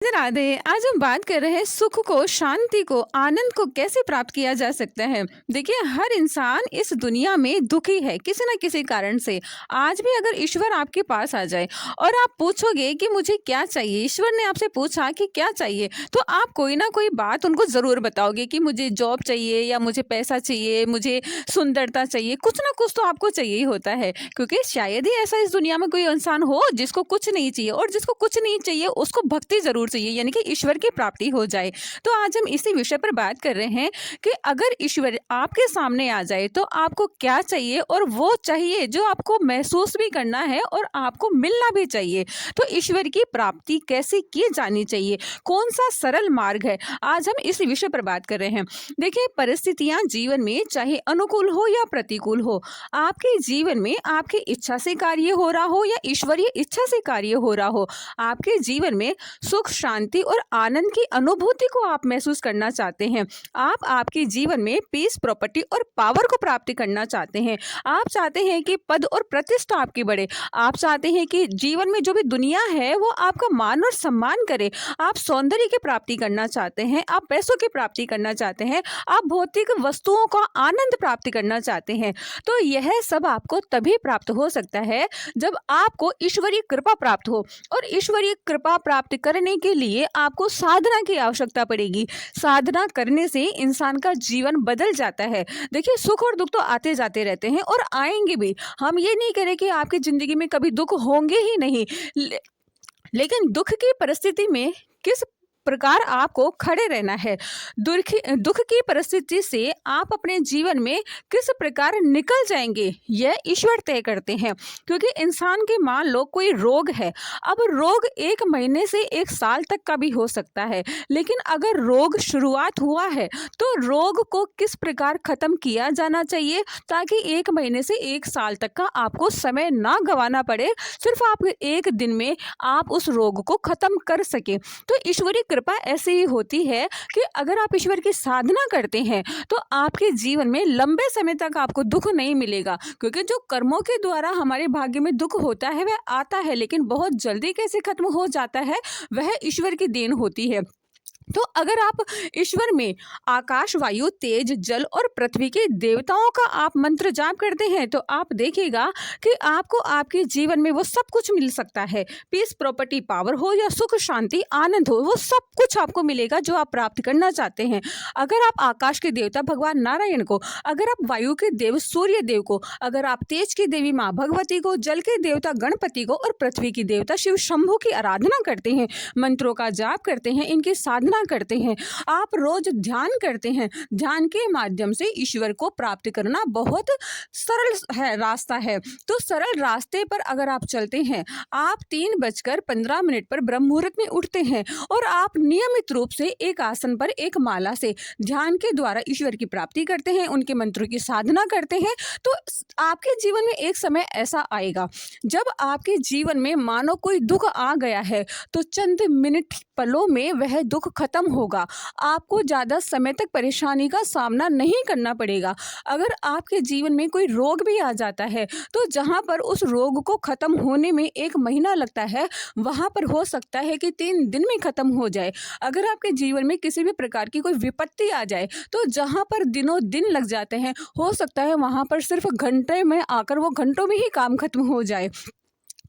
राधे राधे। आज हम बात कर रहे हैं सुख को, शांति को, आनंद को कैसे प्राप्त किया जा सकता है। देखिए, हर इंसान इस दुनिया में दुखी है किसी ना किसी कारण से। आज भी अगर ईश्वर आपके पास आ जाए और आप पूछोगे कि मुझे क्या चाहिए, ईश्वर ने आपसे पूछा कि क्या चाहिए, तो आप कोई ना कोई बात उनको जरूर बताओगे कि मुझे जॉब चाहिए या मुझे पैसा चाहिए, मुझे सुंदरता चाहिए। कुछ ना कुछ तो आपको चाहिए ही होता है, क्योंकि शायद ही ऐसा इस दुनिया में कोई इंसान हो जिसको कुछ नहीं चाहिए, और जिसको कुछ नहीं चाहिए उसको भक्ति जरूर चाहिए, यानी कि ईश्वर की प्राप्ति हो जाए। तो आज हम इसी विषय पर बात कर रहे हैं कि अगर ईश्वर आपके सामने आ जाए तो आपको क्या चाहिए, और वो चाहिए जो आपको महसूस भी करना है और आपको मिलना भी चाहिए। तो ईश्वर की प्राप्ति कैसे की जानी चाहिए, कौन सा सरल मार्ग है, आज हम इस विषय पर बात कर रहे हैं। देखिए, परिस्थितियां जीवन में चाहे अनुकूल हो या प्रतिकूल हो, आपके जीवन में आपकी इच्छा से कार्य हो रहा हो या ईश्वरीय इच्छा से कार्य हो रहा हो, आपके जीवन में सुख, शांति और आनंद की अनुभूति को आप महसूस करना चाहते हैं। आप आपके जीवन में पीस, प्रॉपर्टी और पावर को प्राप्त करना चाहते हैं। आप चाहते हैं कि पद और प्रतिष्ठा आपकी बढ़े। आप चाहते हैं कि जीवन में जो भी दुनिया है वो आपका मान और सम्मान करे। आप सौंदर्य की प्राप्ति करना चाहते हैं, आप पैसों की प्राप्ति करना चाहते हैं, आप भौतिक वस्तुओं का आनंद प्राप्त करना चाहते हैं। तो यह सब आपको तभी प्राप्त हो सकता है जब आपको ईश्वरीय कृपा प्राप्त हो, और ईश्वरीय कृपा प्राप्त करने के लिए आपको साधना की आवश्यकता पड़ेगी। साधना करने से इंसान का जीवन बदल जाता है। देखिए, सुख और दुख तो आते जाते रहते हैं और आएंगे भी। हम ये नहीं करें कि आपकी जिंदगी में कभी दुख होंगे ही नहीं, लेकिन दुख की परिस्थिति में किस प्रकार आपको खड़े रहना है, दुख की परिस्थिति से आप अपने जीवन में किस प्रकार निकल जाएंगे, यह ईश्वर तय करते हैं। क्योंकि इंसान के, मान लो कोई रोग है, अब रोग 1 महीने से 1 साल तक का भी हो सकता है, लेकिन अगर रोग शुरुआत हुआ है तो रोग को किस प्रकार खत्म किया जाना चाहिए, ताकि 1 महीने से 1 साल तक का आपको समय ना गंवाना पड़े, सिर्फ आप 1 दिन में आप उस रोग को खत्म कर सके। तो ईश्वरीय कृपा ऐसी ही होती है कि अगर आप ईश्वर की साधना करते हैं तो आपके जीवन में लंबे समय तक आपको दुख नहीं मिलेगा। क्योंकि जो कर्मों के द्वारा हमारे भाग्य में दुख होता है वह आता है, लेकिन बहुत जल्दी कैसे खत्म हो जाता है, वह ईश्वर की देन होती है। तो अगर आप ईश्वर में आकाश, वायु, तेज, जल और पृथ्वी के देवताओं का आप मंत्र जाप करते हैं तो आप देखिएगा कि आपको आपके जीवन में वो सब कुछ मिल सकता है। पीस, प्रॉपर्टी, पावर हो या सुख, शांति, आनंद हो, वो सब कुछ आपको मिलेगा जो आप प्राप्त करना चाहते हैं। अगर आप आकाश के देवता भगवान नारायण को, अगर आप वायु के देव सूर्य देव को, अगर आप तेज की देवी माँ भगवती को, जल के देवता गणपति को और पृथ्वी की देवता शिव शंभू की आराधना करते हैं, मंत्रों का जाप करते हैं, इनकी साधना करते हैं, आप रोज ध्यान करते हैं, ध्यान के माध्यम से ईश्वर को प्राप्त करना बहुत सरल है, रास्ता है। तो सरल रास्ते पर अगर आप चलते हैं, आप 3:15 पर ब्रह्म मुहूर्त में उठते हैं और आप नियमित रूप से एक आसन पर एक माला से ध्यान के द्वारा ईश्वर की प्राप्ति करते हैं, उनके मंत्रों की साधना करते हैं, तो आपके जीवन में एक समय ऐसा आएगा जब आपके जीवन में मानो कोई दुख आ गया है तो चंद मिनट, पलों में वह दुख खत्म होगा। आपको ज़्यादा समय तक परेशानी का सामना नहीं करना पड़ेगा। अगर आपके जीवन में कोई रोग भी आ जाता है तो जहाँ पर उस रोग को खत्म होने में 1 महीना लगता है, वहाँ पर हो सकता है कि 3 दिन में खत्म हो जाए। अगर आपके जीवन में किसी भी प्रकार की कोई विपत्ति आ जाए तो जहाँ पर दिनों दिन लग जाते हैं, हो सकता है वहाँ पर सिर्फ घंटे में आकर वो घंटों में ही काम खत्म हो जाए।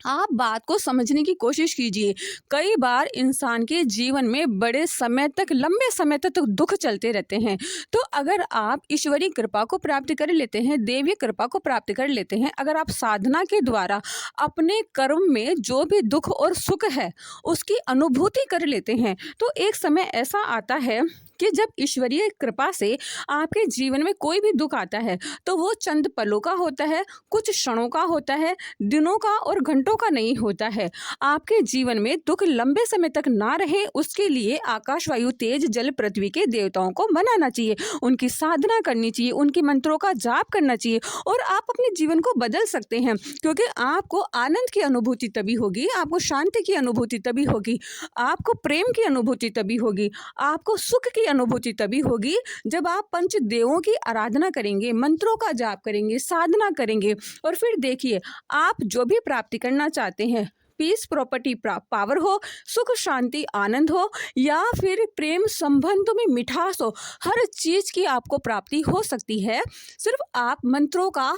आप बात को समझने की कोशिश कीजिए। कई बार इंसान के जीवन में बड़े समय तक, लंबे समय तक तो दुख चलते रहते हैं। तो अगर आप ईश्वरीय कृपा को प्राप्त कर लेते हैं, देवीय कृपा को प्राप्त कर लेते हैं, अगर आप साधना के द्वारा अपने कर्म में जो भी दुख और सुख है उसकी अनुभूति कर लेते हैं, तो एक समय ऐसा आता है कि जब ईश्वरीय कृपा से आपके जीवन में कोई भी दुख आता है तो वो चंद पलों का होता है, कुछ क्षणों का होता है, दिनों का और घंटों का नहीं होता है। आपके जीवन में दुख लंबे समय तक ना रहे, उसके लिए आकाश, वायु, तेज, जल, पृथ्वी के देवताओं को मनाना चाहिए, उनकी साधना करनी चाहिए, उनके मंत्रों का जाप करना चाहिए, और आप अपने जीवन को बदल सकते हैं। क्योंकि आपको आनंद की अनुभूति तभी होगी, आपको शांति की अनुभूति तभी होगी, आपको प्रेम की अनुभूति तभी होगी, आपको सुख की अनुभूति तभी होगी जब आप पंच देवों की आराधना करेंगे, मंत्रों का जाप करेंगे, साधना करेंगे। और फिर देखिए, आप जो भी प्राप्ति करना चाहते हैं, पीस, प्रॉपर्टी, पावर हो, सुख, शांति, आनंद हो, या फिर प्रेम संबंधों में मिठास हो, हर चीज की आपको प्राप्ति हो सकती है। सिर्फ आप मंत्रों का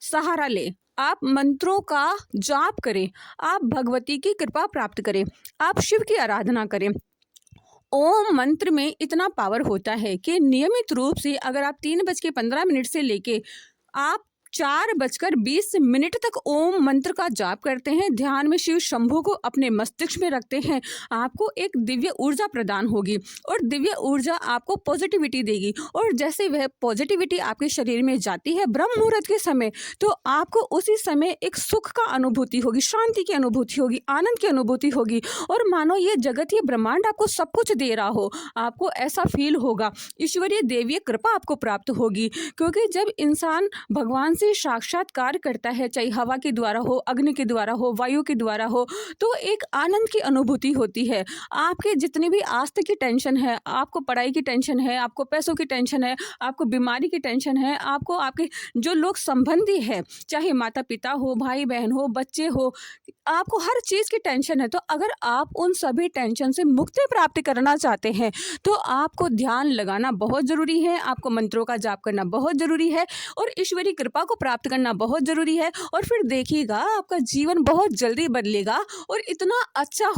सहारा लें, आप मंत्रों का जाप करें, आप भगवती की कृपा प्राप्त करें, आप शिव की आराधना करें। ओम मंत्र में इतना पावर होता है कि नियमित रूप से अगर आप 3:15 से लेके आप 4:20 तक ओम मंत्र का जाप करते हैं, ध्यान में शिव शंभू को अपने मस्तिष्क में रखते हैं, आपको एक दिव्य ऊर्जा प्रदान होगी और दिव्य ऊर्जा आपको पॉजिटिविटी देगी। और जैसे वह पॉजिटिविटी आपके शरीर में जाती है ब्रह्म मुहूर्त के समय, तो आपको उसी समय एक सुख का अनुभूति होगी, शांति की अनुभूति होगी, आनंद की अनुभूति होगी, और मानो ये जगत, ये ब्रह्मांड आपको सब कुछ दे रहा हो, आपको ऐसा फील होगा। ईश्वरीय देवीय कृपा आपको प्राप्त होगी, क्योंकि जब इंसान भगवान से साक्षात्कार करता है, चाहे हवा के द्वारा हो, अग्नि के द्वारा हो, वायु के द्वारा हो, तो एक आनंद की अनुभूति होती है। आपके जितने भी आस्था की टेंशन है, आपको पढ़ाई की टेंशन है, आपको पैसों की टेंशन है, आपको बीमारी की टेंशन है, आपको आपके जो लोग संबंधी है, चाहे माता पिता हो, भाई बहन हो, बच्चे हो, आपको हर चीज की टेंशन है, तो अगर आप उन सभी टेंशन से मुक्ति प्राप्त करना चाहते हैं तो आपको ध्यान लगाना बहुत जरूरी है, आपको मंत्रों का जाप करना बहुत जरूरी है, और ईश्वरी कृपा को प्राप्त करना बहुत जरूरी है। और फिर देखिएगा आपका जीवन बहुत जल्दी बदलेगा और इतना अच्छा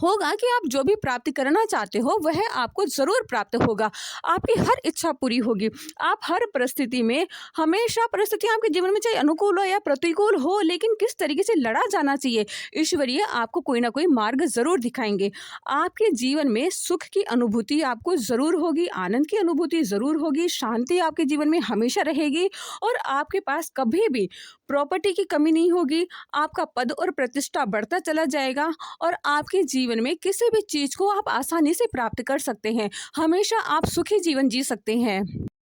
होगा कि आप जो भी प्राप्ति करना चाहते हो वह आपको जरूर प्राप्त होगा। आपकी हर इच्छा पूरी होगी। आप हर परिस्थिति में, हमेशा परिस्थितियां आपके जीवन में चाहे अनुकूल हो या प्रतिकूल हो, लेकिन किस तरीके से लड़ा जाना चाहिए, ईश्वरीय आपको कोई ना कोई मार्ग जरूर दिखाएंगे। आपके जीवन में सुख की अनुभूति आपको जरूर होगी, आनंद की अनुभूति जरूर होगी, शांति आपके जीवन में हमेशा रहेगी, और आपके पास कभी भी प्रॉपर्टी की कमी नहीं होगी। आपका पद और प्रतिष्ठा बढ़ता चला जाएगा, और आपके जीवन में किसी भी चीज को आप आसानी से प्राप्त कर सकते हैं। हमेशा आप सुखी जीवन जी सकते हैं।